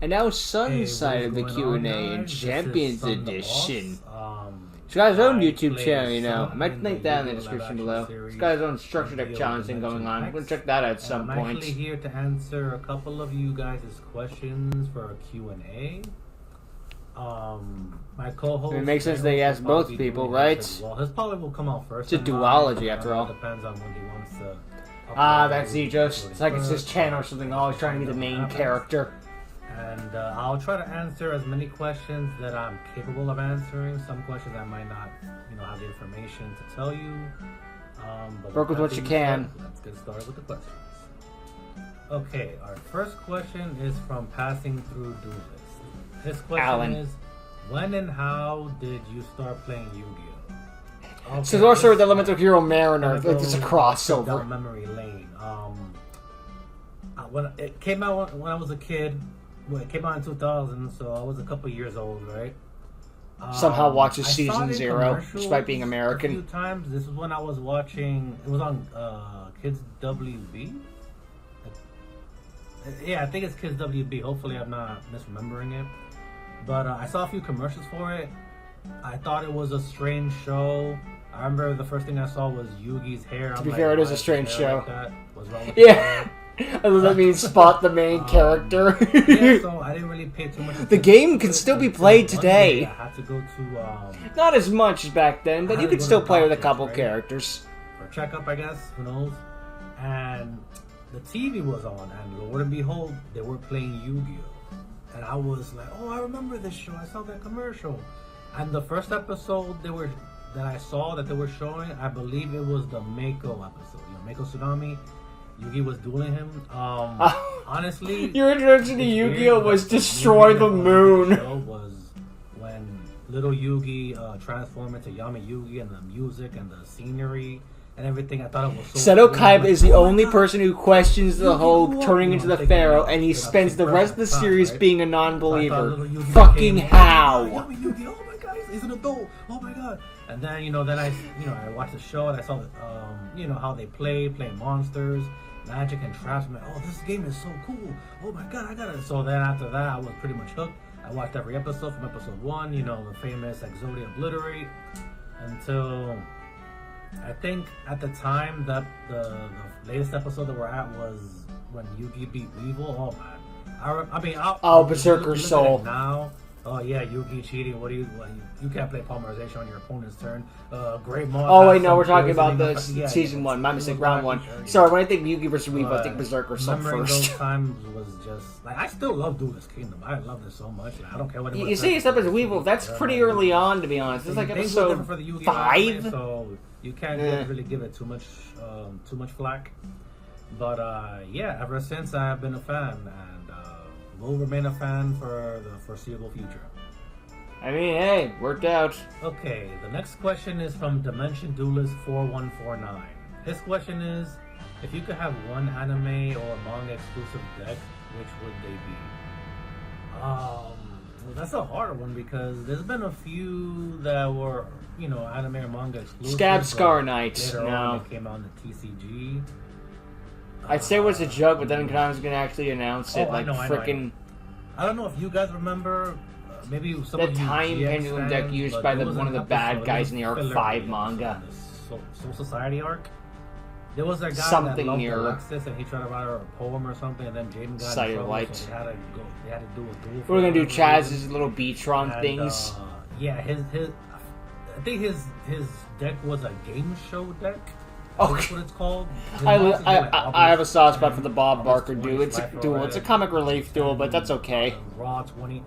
And now Sun's side of the Q&A in Champions Edition. He's got his own YouTube channel, you know. I might link that in the description below. He's got his own structure deck challenge thing going on. I'm going to check that out at some point. I'm actually here to answer a couple of you guys' questions for a Q&A. My co-host... It makes sense they ask both people, right? Well, his probably will come out first. It's a duology, after all. Depends on when he wants to... That's Zejos. It's like it's his channel or something. Always trying to be the main character. And I'll try to answer as many questions that I'm capable of answering. Some questions I might not, have the information to tell you. But work with what you can. Let's get started with the questions. Okay, our first question is from Passing Through Duelist. His question Alan. is, when and how did you start playing Yu-Gi-Oh? Okay, So also with Elemental Hero Mariner, like it's a down crossover. memory lane. When it came out when I was a kid. Well, it came out in 2000, so I was a couple years old, right? Somehow watches I saw Season it in 0, despite commercials being a American. few times. This is when I was watching. It was on Kids WB. Yeah, I think it's Kids WB. Hopefully, I'm not misremembering it. But I saw a few commercials for it. I thought it was a strange show. I remember the first thing I saw was Yugi's hair. To be fair, it is a strange show. Like that? What's wrong with Yeah. Other than means spot the main character. Yeah, so I didn't really pay too much attention. The game can still be played One today. day I had to go to Not as much as back then, but you can still play with a couple characters. for a checkup, I guess. Who knows? And the TV was on, and Lord and behold, they were playing Yu-Gi-Oh! And I was like, "Oh, I remember this show. I saw that commercial." And the first episode that I saw that they were showing, I believe it was the Mako episode. Mako Tsunami. Yugi was dueling him. Honestly, Your introduction to Yu-Gi-Oh! Was destroy the moon. Was when little Yugi transformed into Yami Yugi, and the music and the scenery and everything. I thought it was so Seto cool. Kaiba is the Oh my only God. person who questions the whole turning into the Thinking Pharaoh, about, and he spends the rest of the series right? being a So I thought non-believer. little Yugi Fucking became, how? Yami Yugi, oh my God, he's an adult. Oh my God. And then then I watched the show and I saw how they playing monsters, magic and traps. I'm like, oh, this game is so cool. Oh my God, I got it. So then after that, I was pretty much hooked. I watched every episode from episode 1. The famous Exodia Obliterate, until I think at the time that the latest episode that we're at was when Yugi beat Weevil. Oh man, Berserker look at it Soul. now. Oh yeah, Yugi cheating. You can't play polymerization on your opponent's turn. Great Maul. Oh wait, no, we're talking about the season 1. My mistake, round 1. Sorry. Sorry, when I think Yugi versus Weevil, I think Berserker Soul Remembering first. those times was just like I still love Duelist Kingdom. I love this so much. Like, I don't care what You see, it's up as Weevil. That's pretty early on, to be honest. It's like Things were different episode for the Yu-Gi-Oh! 5. So you can't really give it too much flack. But yeah, ever since I've been a fan, and will remain a fan for the foreseeable future. I mean, hey, worked out. Okay, the next question is from Dimension Duelist 4149. His question is, if you could have one anime or manga exclusive deck, which would they be? Well, that's a hard one because there's been a few that were, anime or manga exclusive. Scab Scar Knight. Later No. on, it came out in the TCG. I'd say it was a joke, but then Konami's gonna actually announce it. Oh, I Like know. frickin' I don't know if you guys remember. Maybe some the of you Time GX Pendulum deck fans, used but by there was one of an the bad episode, guys in the Arc filler 5 episode manga. in the Soul Society arc. There was a guy Something that loved near- Alexis, and he tried to write her a poem or something, and then Jaden got Sight in of trouble, Light. so they had to do a duel. We're gonna do for whatever Chaz's little Beatron reason. things. Yeah, I think his deck was a game show deck. Oh, That's what it's called. His I monsters were like I have a soft spot Obelisk for the Bob 20, Barker duel. It's a Life duel. Rider, It's a comic relief duel, but that's okay. Raw 20.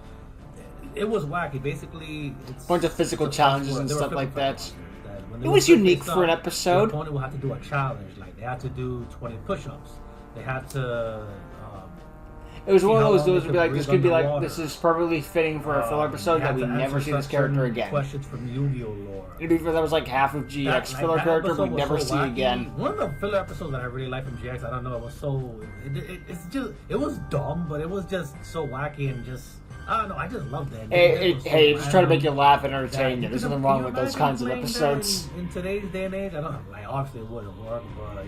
It was wacky. Basically, it's Bunch of physical it's a challenges sport. and They were stuff like physical that. challenges when they It were was put unique face for an up, episode. The opponent will have to do a challenge. Like they had to do 20 push-ups. They had to. It was one of how those long duels they would be like, could this breathe could be like, underwater. this is perfectly fitting for a filler episode they that had we to never answer see this certain character again. Questions from Yu-Gi-Oh lore. To be fair, that was like half of GX filler character we episode was never so see wacky. again. One of the filler episodes that I really liked from GX, I don't know, it was so. It was dumb, but it was just so wacky and just. I don't know, I just loved it. Hey, just try to make you laugh and entertain you. That- There's can nothing you wrong with those imagine kinds of playing that episodes. In today's day and age, I don't know, like obviously it wouldn't work, but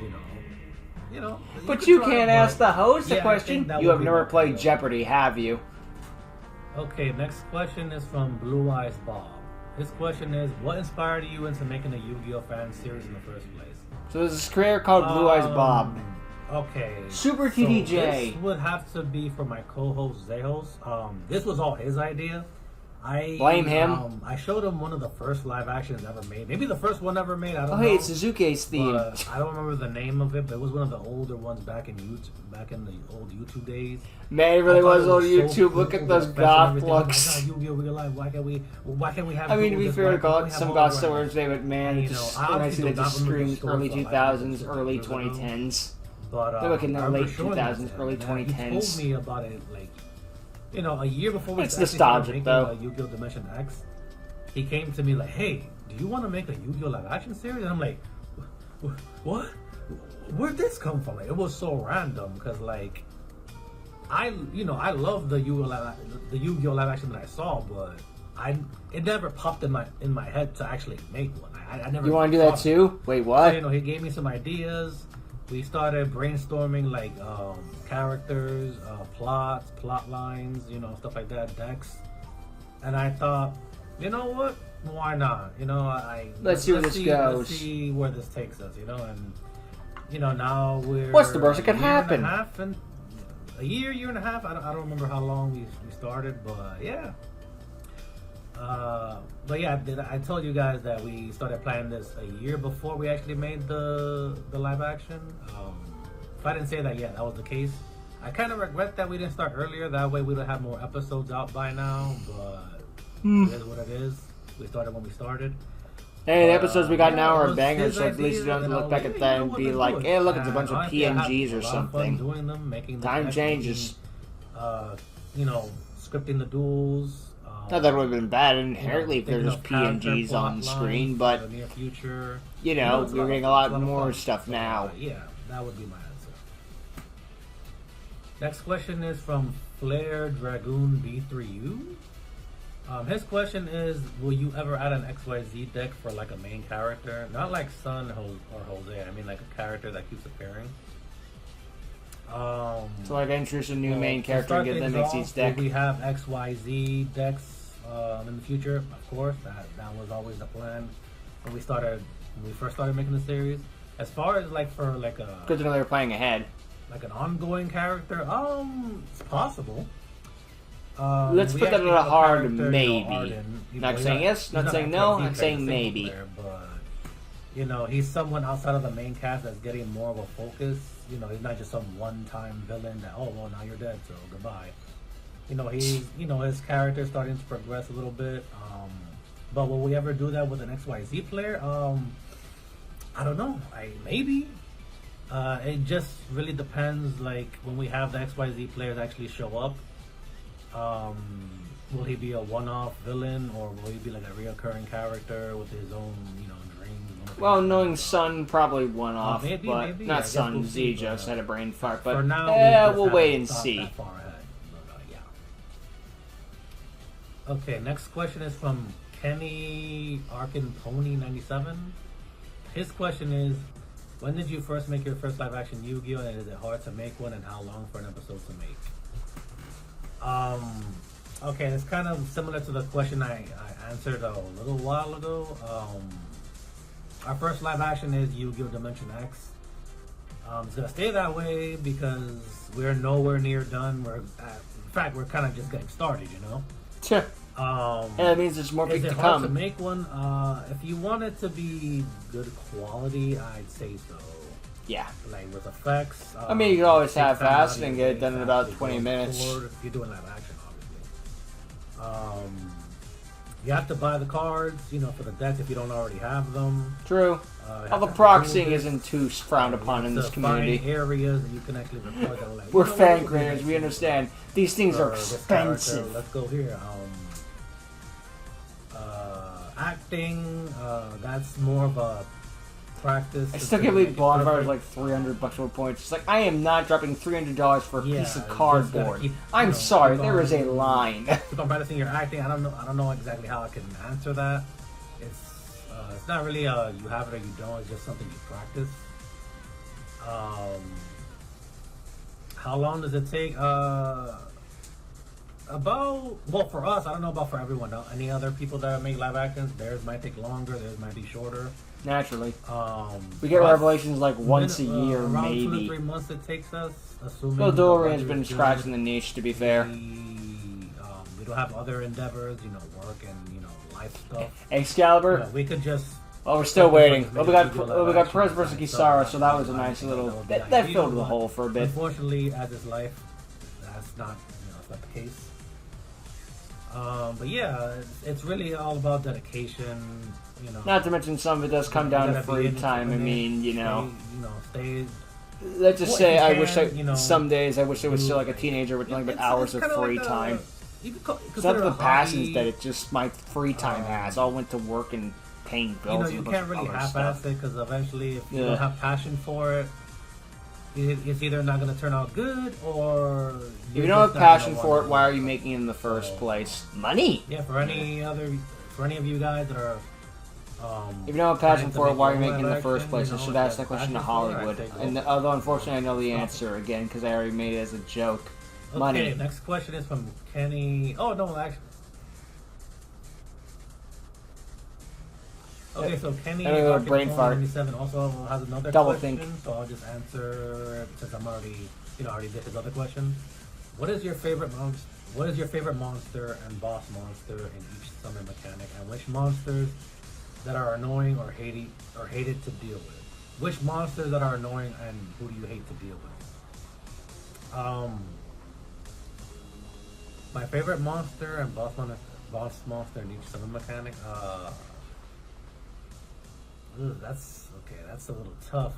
But could you try, can't but- ask the host a Yeah, I question. think that You would have be never more played fun. Jeopardy, have you? Okay, next question is from Blue Eyes Bob. His question is, what inspired you into making a Yu-Gi-Oh fan series in the first place? So there's this creator called Blue Eyes Bob. Okay. Super So TDJ. this would have to be for my co-host Zehos. This was all his idea. I Blame him. I showed him one of the first live actions ever made. Maybe the first one ever made. I don't Oh, know. hey, it's Suzuki's theme. But I don't remember the name of it, but it was one of the older ones back in YouTube, back in the old YouTube days. Man, it really I thought was it on so YouTube. Look cool, at those the effects and goth everything. Oh my looks. God, Yu-Gi-Oh! Real Life. Why can't we have? I mean, to be this? fair, Why to call can't we it have some all goth the still right? words today, but man, You it know, just, I when I see obviously that do not just remember screams the story early for like 2000s, 2 early years ago. 2010s. But They're looking I at remember late showing 2000s, this to early him, and He 2010s. told me about it like, you know, a year before we It's actually started nostalgic, making though. Yu-Gi-Oh! Dimension X. He came to me like, "Hey, do you want to make a Yu-Gi-Oh! live action series?" And I'm like, "What? Where'd this come from?" Like, it was so random because like, I love the Yu-Gi-Oh! Live action that I saw, but it never popped in my head to actually make one. I never. You want to do that thought of it. too? Wait, So, what? you know, he gave me some ideas. We started brainstorming like characters, plots, plot lines, you know, stuff like that, decks. And I thought, you know what? Why not? You know, Let's see where this goes. Let's see where this takes us. You know, and you know now we're What's the worst that could a year and happen? a half and a year and a half. I don't remember how long we started, but yeah. But yeah, I told you guys that we started planning this a year before we actually made the live action. If I didn't say that yet, that was the case. I kind of regret that we didn't start earlier. That way we would have more episodes out by now. But it is what it is. We started when we started. Hey, the episodes we got Yeah, now it are was bangers, his so at least you don't have idea, to look and back I at was that like, you know and what, be let's like, do it. hey, look, it's a And bunch of honestly, I had PNGs a or lot of fun something. doing them, making the Time decks, changes. you know, scripting the duels. Not that it would have been bad you know, inherently if there's thinking just of character PNGs plot on screen, lines but for the near future. you know, it's we're getting a it's lot of more fun. stuff So, now. yeah, that would be my answer. Next question is from Flare Dragoon B3U. His question is, will you ever add an XYZ deck for like a main character? Not like Sun or Jose, I mean like a character that keeps appearing. So like introduce a new main to character start and get them things makes off, each deck. will we have XYZ decks in the future? Of course, that was always the plan when we first started making the series. As far as like for like a Good to know they're playing ahead. like an ongoing character, it's possible. Let's We put that actually at a have hard character, you know, maybe. Arden. Not He's saying yes, he's not saying an no, XYZ I'm saying player, maybe. player, but you know, he's someone outside of the main cast that's getting more of a focus. You know, he's not just some one-time villain that, oh well, now you're dead, so goodbye. You know, his character is starting to progress a little bit. But will we ever do that with an XYZ player? I don't know. Maybe. It just really depends. Like when we have the XYZ players actually show up, will he be a one-off villain or will he be like a reoccurring character with his own, you know, dreams? Well, knowing Sun probably one off, maybe, but maybe. I not guess Sun. we'll see, Z just but had a brain fart, but for now, we'll wait and thought see. that far ahead. But, yeah. Okay, next question is from Kenny Arkin Pony 97. His question is, when did you first make your first live action Yu-Gi-Oh? And is it hard to make one, and how long for an episode to make? Okay, it's kind of similar to the question I answered a little while ago. Our first live action is Yu-Gi-Oh! Dimension X. It's gonna stay that way because we're nowhere near done. In fact, we're kind of just getting started, you know. Sure. And that means there's more Is big it to hard to come. make one? If you want it to be good quality, I'd say so. Yeah. Like with effects. I mean, you could always take have time fast out of and your get it day done in to about actually 20 go on minutes. record if you're doing live action, obviously. You have to buy the cards, you know, for the decks if you don't already have them. True. You All have the to have proxying rules. isn't too frowned upon in You this have to find community. areas that you can actually record that are like, We're you know what, fan we'll do creators. this We one. understand. These things are Or this character, expensive. let's go here. Acting, that's more of a practice. I to still make can't believe it Bonfire is perfect. like $300 for points. It's like, I am not dropping $300 for a Yeah, piece you of just cardboard. gotta keep, I'm you know, sorry, keep there is a on- line. Keep on practicing your acting. I don't know exactly how I can answer that. It's not really you have it or you don't. It's just something you practice. How long does it take? well, for us, I don't know about for everyone else. Any other people that make live actions, theirs might take longer, theirs might be shorter. Naturally. We get Revelations like once a year, around maybe. 2 to 3 months it takes us, assuming... Dorian's been scratching the niche, to be fair. We don't have other endeavors, work and, life stuff. Excalibur? We could just... Oh, we're still waiting. We got Perez versus Kisara, so that was a nice little... That filled the hole for a bit. Unfortunately, as is life, that's not, that's not the case. But yeah, it's really all about dedication, Not to mention some of it does come down to free time. I mean, stay... Let's just say I wish some days I wish I was still like a teenager with nothing but hours of free time. It's not the passions that it just my free time has. All went to work and paying bills. You can't really half-ass it because eventually, if you don't have passion for it, it's either not going to turn out good or... If you don't have passion for it, why are you making it in the first place? Money! Yeah, for any of you guys that are... if you don't have passion for it, why are you making it in the first place? I should ask that question to Hollywood. And although unfortunately I know the answer again because I already made it as a joke. Money. Okay, next question is from Kenny. Oh no, actually. Okay, so Kenny brain fart. 97 also has another Double question, think. so I'll just answer since I'm already did his other question. What is your favorite monster and boss monster in each summon mechanic, and which monsters that are annoying or hated to deal with? Which monsters that are annoying and who do you hate to deal with? My favorite monster and boss monster in each summon mechanic. That's a little tough.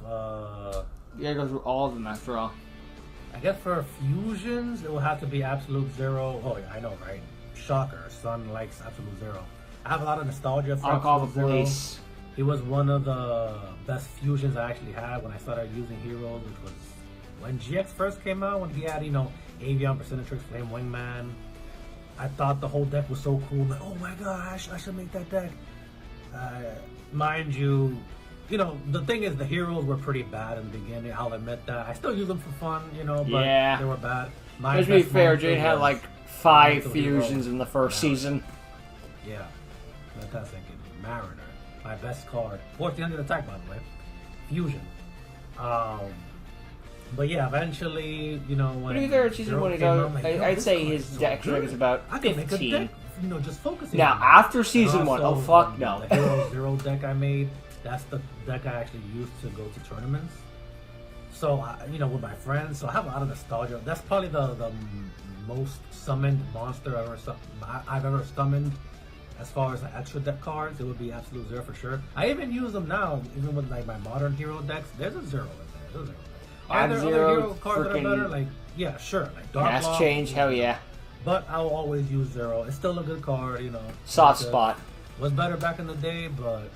You gotta go through all of them after all. I guess for fusions, it will have to be Absolute Zero. Oh yeah, I know, right? Shocker. Son likes Absolute Zero. I have a lot of nostalgia for I'll call the Absolute police. Zero. He was one of the best fusions I actually had when I started using Heroes, which was when GX first came out, when he had, Avion, Percentatrix, Flame Wingman. I thought the whole deck was so cool. Like, oh my gosh, I should make that deck. Mind you, the thing is the heroes were pretty bad in the beginning. I'll admit that. I still use them for fun, but they were bad. Let's be fair, Jane had like 5 fusions in the first season. Yeah, fantastic. Mariner, my best card. 1400 attack, by the way. Fusion. But yeah, eventually, when To be fair, season 1 ago, I'd say his deck strength is about 15. Just focusing. Now, after season 1, oh fuck no. The Hero Zero deck I made, that's the deck I actually used to go to tournaments. So, with my friends, so I have a lot of nostalgia. That's probably the most summoned monster I've ever summoned. As far as the extra deck cards, it would be Absolute Zero for sure. I even use them now, even with like my modern hero decks. There's a Zero in there. There's a Zero. Are there other hero cards that are better? Like, yeah, sure. Like Dark Mass Law, Change, hell yeah. But I'll always use Zero. It's still a good card, Soft spot. Was better back in the day, but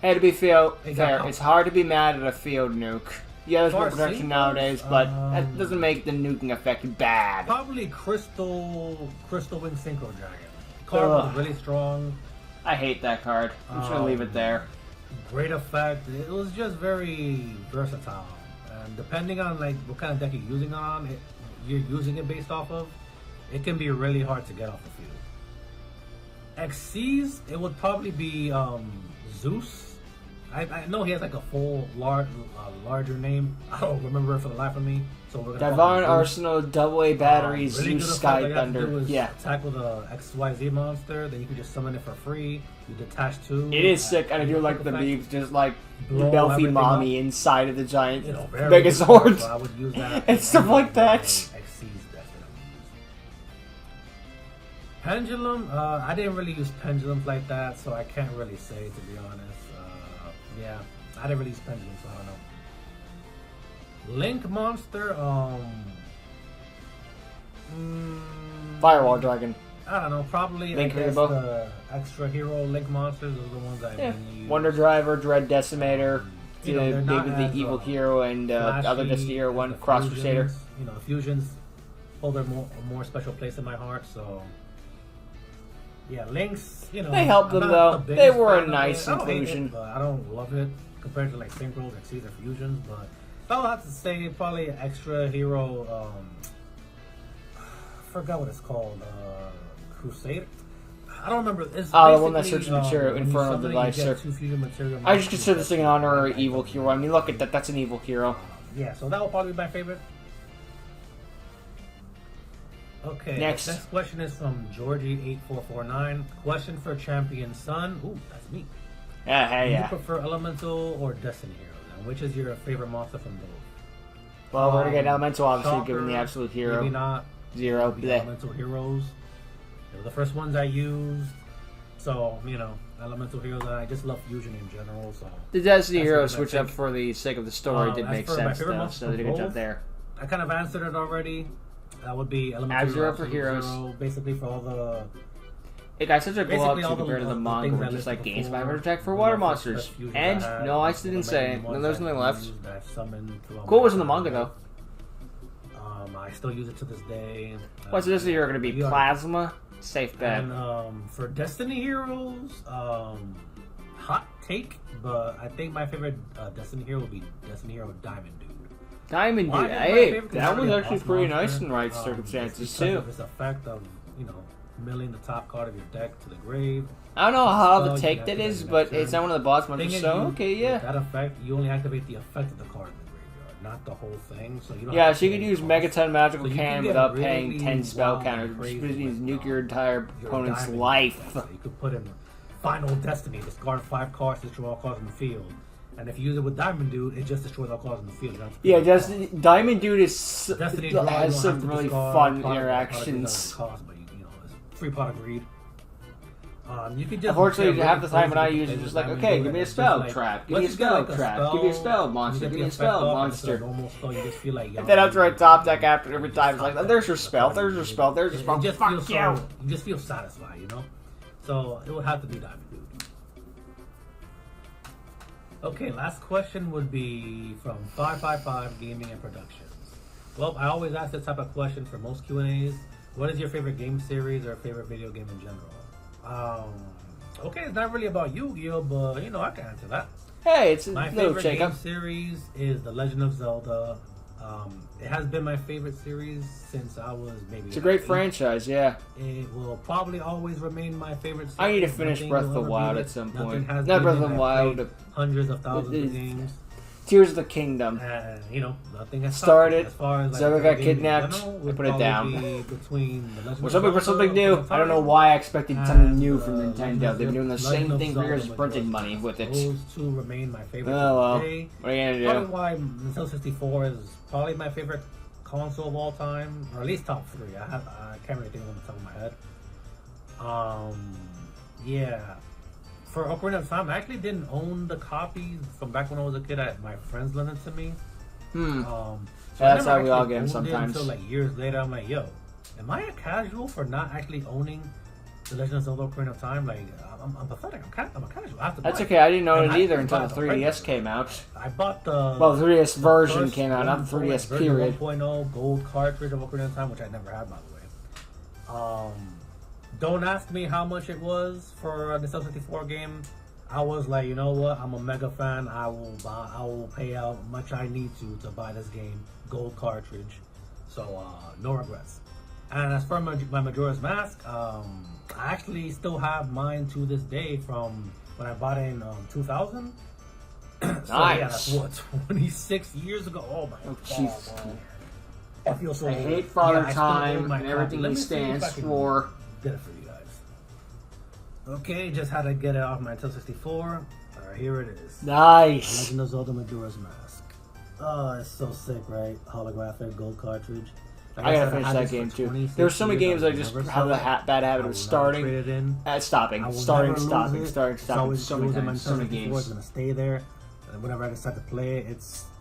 Hey, to be fair, it's hard to be mad at a field nuke. Yeah, there's more protection nowadays, but that doesn't make the nuking effect bad. Probably Crystal Wing Synchro Dragon. Card was really strong. I hate that card. I'm just gonna leave it there. Great effect. It was just very versatile, and depending on like what kind of deck you're using it based off of, it can be really hard to get off the field. XCs, it would probably be Zeus. I know he has like a full larger name. I don't remember it for the life of me. So we're gonna Divine Arsenal, AA batteries, really Zeus, Sky Thunder. Yeah. Attack with a XYZ monster, then you can just summon it for free. You detach 2. It is sick, and I do like the beams, just like Belfie Mommy inside of the giant Megazord. Megazord. So I would use that and stuff like that. XC's deck that I would use. Pendulum, I didn't really use pendulums like that, so I can't really say, to be honest. Yeah, I didn't really use pendulums, so I don't know. Link monster, Firewall Dragon. I don't know, probably Link I guess Hero. the extra hero Link monsters, those are the ones I mainly use. Wonder Driver, Dread Decimator, they're not maybe the as, Evil Hero and the other Destiny Hero one, Cross Crusader. The fusions hold a more special place in my heart, so yeah, Links, they helped them though. They were a nice inclusion. I don't love it compared to like Synchros, Xyz, or Fusions, but if I would have to say probably extra hero forgot what it's called. Crusade. I don't remember. It's the one that basically, searches material, when you Infernal summon it, Device, you get sir. 2 fusion material. I just consider this thing an honorary evil hero. I mean, look at that. That's an evil hero. Yeah, so that will probably be my favorite. Okay. Next question is from Georgie8449. Question for Champion Sun. Ooh, that's me. Yeah, hey, Do you yeah. prefer Elemental or Destiny Heroes? And which is your favorite monster from both? Well, we're gonna get Elemental, obviously, Shocker, given the absolute hero. Maybe not. 0. Maybe Bleh. Elemental Heroes. They were the first ones I used. So, Elemental Heroes, and I just love fusion in general. So The Destiny That's hero what I switch up think. for the sake of the story did as make for my sense, favorite though, monster so they did a good from job both, there. I kind of answered it already. That would be Elemental Ab-Zero for Absolute heroes. Zero, basically for all the It got such a blow up Basically, to all the- compared to the the manga, things where I just like listed gains before, 500 attack for the water first monsters. fusions And, I had, no, I the didn't say it. remaining No, ones there's I've nothing left. used, I've summoned throughout Cool my was in the time. manga, though. I still use it to this day. What's this hero going to be? you are- Plasma? Safe bet. And for Destiny Heroes, hot take, but I think my favorite Destiny Hero would be Destiny Hero Diamond Dude. Diamond Why Dude. is my Hey, favorite? that was Because actually it's pretty monster. nice in right Just circumstances, because too. of its effect of, milling the top card of your deck to the grave. I don't know how Spell, the you take can that activate is, it but next it's turn. not one of the boss Thing monsters, is, so you- okay, with yeah. that effect, you only activate the effect of the card in the graveyard, not the whole thing. So you don't Yeah, have so you to could pay use cost. Megaton Magical So you can Cannon get without really paying 10 spell wild and counters, which crazy means with, nuke your entire your opponent's diamond life. deck. So you could put in Final Destiny, discard 5 cards, destroy all cards in the field. And if you use it with Diamond Dude, it just destroys all cards in the field. You don't have to pay Yeah, the just cost. Diamond Dude is Destiny Draw, you don't has have some to really discard fun cards, interactions. cost, but it's free pot of greed. You could just Unfortunately, get half the time when I crazy use it, with it's just like, Diamond okay, Dude, give me a and it's spell just like, trap, give me a let's get spell like a trap, give me a spell you monster, get give the me a effect spell off, and it's a monster. normal spell, you just feel like And then after I top deck after every time, it's like, oh, there's your spell, there's your spell, there's your spell. It just Fuck feels you! you just feel satisfied, So it would have to be Diamond Dude. Okay, last question would be from 555 Gaming and Productions. Well, I always ask this type of question for most Q&As. What is your favorite game series or favorite video game in general? Okay, it's not really about Yu-Gi-Oh, but I can answer that. Hey, it's a My little favorite game shake-up. series is The Legend of Zelda. It has been my favorite series since I was maybe. It's a great 8. franchise, yeah. It will probably always remain my favorite series. I need to finish Nothing Breath will of the ever Wild beat at it. some Nothing point. has Not beaten Breath it. of the I've Wild. played hundreds of thousands It- of games. Tears of the Kingdom. And nothing has Started, stopped me. As far as Zelda got games in kidnapped, general, I would put it probably down. be Between the Legend We're of hoping for Zelda, something new. Ocarina of I don't know Time, why I expected something and, new from Legend Nintendo. of They're doing the Legend same of thing for Zelda years, printing money with it. Those two remain my favorite. Oh well. Today. What are you Probably gonna do? why Nintendo 64 is probably my favorite console of all time, or at least top 3. I can't really think of them on the top of my head. Yeah. For Ocarina of Time, I actually didn't own the copies from back when I was a kid. My friends lent it to me. Hmm. So Yeah, I that's never how we all actually get 'em owned it sometimes. Until like years later, I'm like, yo, am I a casual for not actually owning The Legend of Zelda: Ocarina of Time? Like, I'm pathetic. I'm a casual. I have to That's buy it. okay. I didn't know And it I either just until buy the the 3DS regular. came out. I bought the Well, the 3DS version first came out, not the 3DS version period. 1.0 gold cartridge of Ocarina of Time, which I never had, by the way. Don't ask me how much it was for the Nintendo 64 game. I was like, you know what? I'm a mega fan. I will pay out much I need to buy this game, gold cartridge. So no regrets. And as for my Majora's Mask, I actually still have mine to this day from when I bought it in 2000. So yeah, that's Nice. what, 26 years ago. Oh my Oh, god, Jesus. bro. I feel so I old. hate Father Yeah, I still own Time my and copy. everything Let he me see if I stands can for. Get it for you guys. Okay, just had to get it off my Nintendo 64. Here it is. Nice. Legend of Zelda Majora's Mask. Oh, it's so sick, right? Holographic gold cartridge. Like I gotta said, finish had that this game for too. 26 There's so many years. games I will just never have sell a it. bad I habit will of never starting, trade it in. stopping, I will starting, never lose stopping, it. starting, It's stopping. always So many goes in my times, so many Nintendo 64. games. It's gonna stay there, and whenever I decide to play it,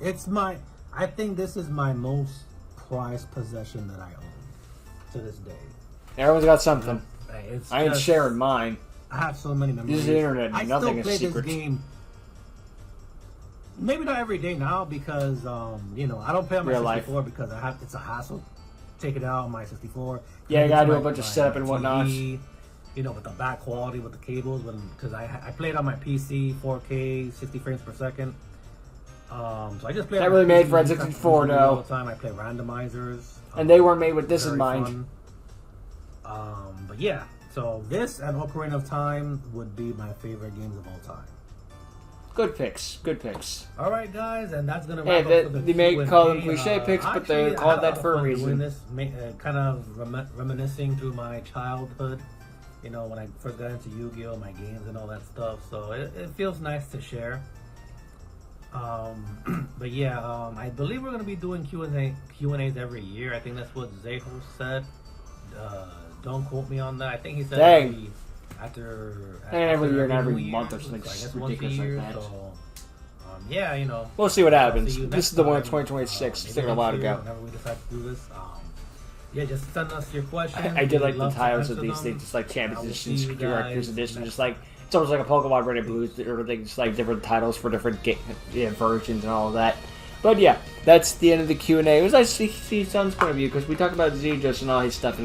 it's my. I think this is my most prized possession that I own to this day. Everyone's got something. It's I ain't just- sharing mine. I have so many memories. This is the internet. I Nothing still is play secret. this game. Maybe not every day now because I don't play on my Real life. 64 because it's a hassle. Take it out on my 64. Yeah, you gotta Connect do to a bunch of my setup and whatnot. TV, with the back quality with the cables, because I played on my PC 4K 60 frames per second. So I just play. That on really my made PC, for just N64 all though. the time. I play randomizers. And they weren't made with this in very mind. fun. But yeah, so this and Ocarina of Time would be my favorite games of all time. Good picks. Good picks. All right, guys, and that's gonna Hey, wrap up for the they may Q&A. call them cliche picks, but Actually, they're I called had a that lot for of a fun reason. doing this, kind of reminiscing through my childhood. You know, when I first got into Yu-Gi-Oh, my games and all that stuff. So it feels nice to share. But yeah, I believe we're gonna be doing Q&As every year. I think that's what Zeho said. Don't quote me on that. I think he said Dang. after every year and every New month or Year's, something so I guess ridiculous once a year, like that. So, yeah, you know. We'll see what I'll happens. see you This next is the one in time. 2026. It's Maybe taking a while to next year, go. whenever we decide to do this. Yeah, just send us your questions. I did like We'd the love to titles of answer these them. things, just like Champions I will Edition, see you Director's guys Edition, next just like it's almost like a Pokemon Red and Blue, or like just like different titles for different versions and all of that. But yeah, that's the end of the Q&A. It was nice to see Sun's point of view because we talk about Zedros and all his stuff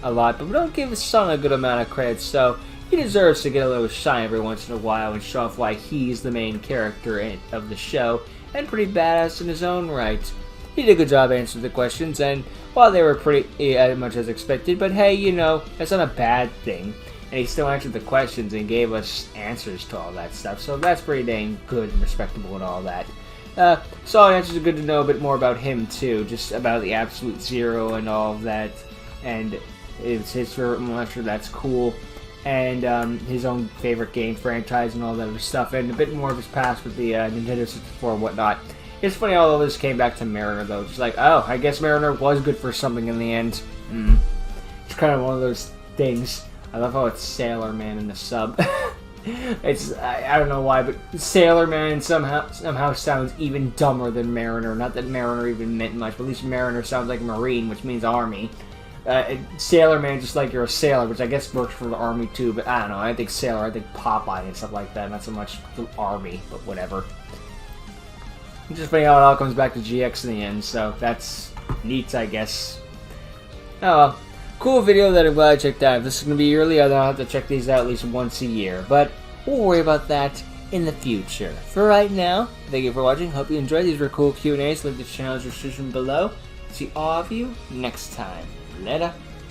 a lot, but we don't give Sun a good amount of credit. So he deserves to get a little shine every once in a while and show off why he's the main character of the show and pretty badass in his own right. He did a good job answering the questions, and while they were pretty much as expected, but hey, you know, that's not a bad thing. And he still answered the questions and gave us answers to all that stuff, so that's pretty dang good and respectable and all that. Solid answers are good to know a bit more about him too, just about the Absolute Zero and all of that, and it's his favorite monster, that's cool, and his own favorite game franchise and all that other stuff, and a bit more of his past with the Nintendo 64 and whatnot. It's funny all of this came back to Mariner though, just like, oh, I guess Mariner was good for something in the end. It's kind of one of those things. I love how it's Sailor Man in the sub. I don't know why, but Sailor Man somehow sounds even dumber than Mariner. Not that Mariner even meant much, but at least Mariner sounds like Marine, which means Army. Sailor Man, just like you're a sailor, which I guess works for the Army too, but I don't know. I think Sailor, I think Popeye and stuff like that, not so much the Army, but whatever. It's just funny how it all comes back to GX in the end, so that's neat, I guess. Oh well. Cool video that I'm glad I checked out. If this is going to be yearly, I'll have to check these out at least once a year, but we'll worry about that in the future. For right now, thank you for watching. Hope you enjoyed. These were cool Q&As. Leave the channel's description below. See all of you next time. Later.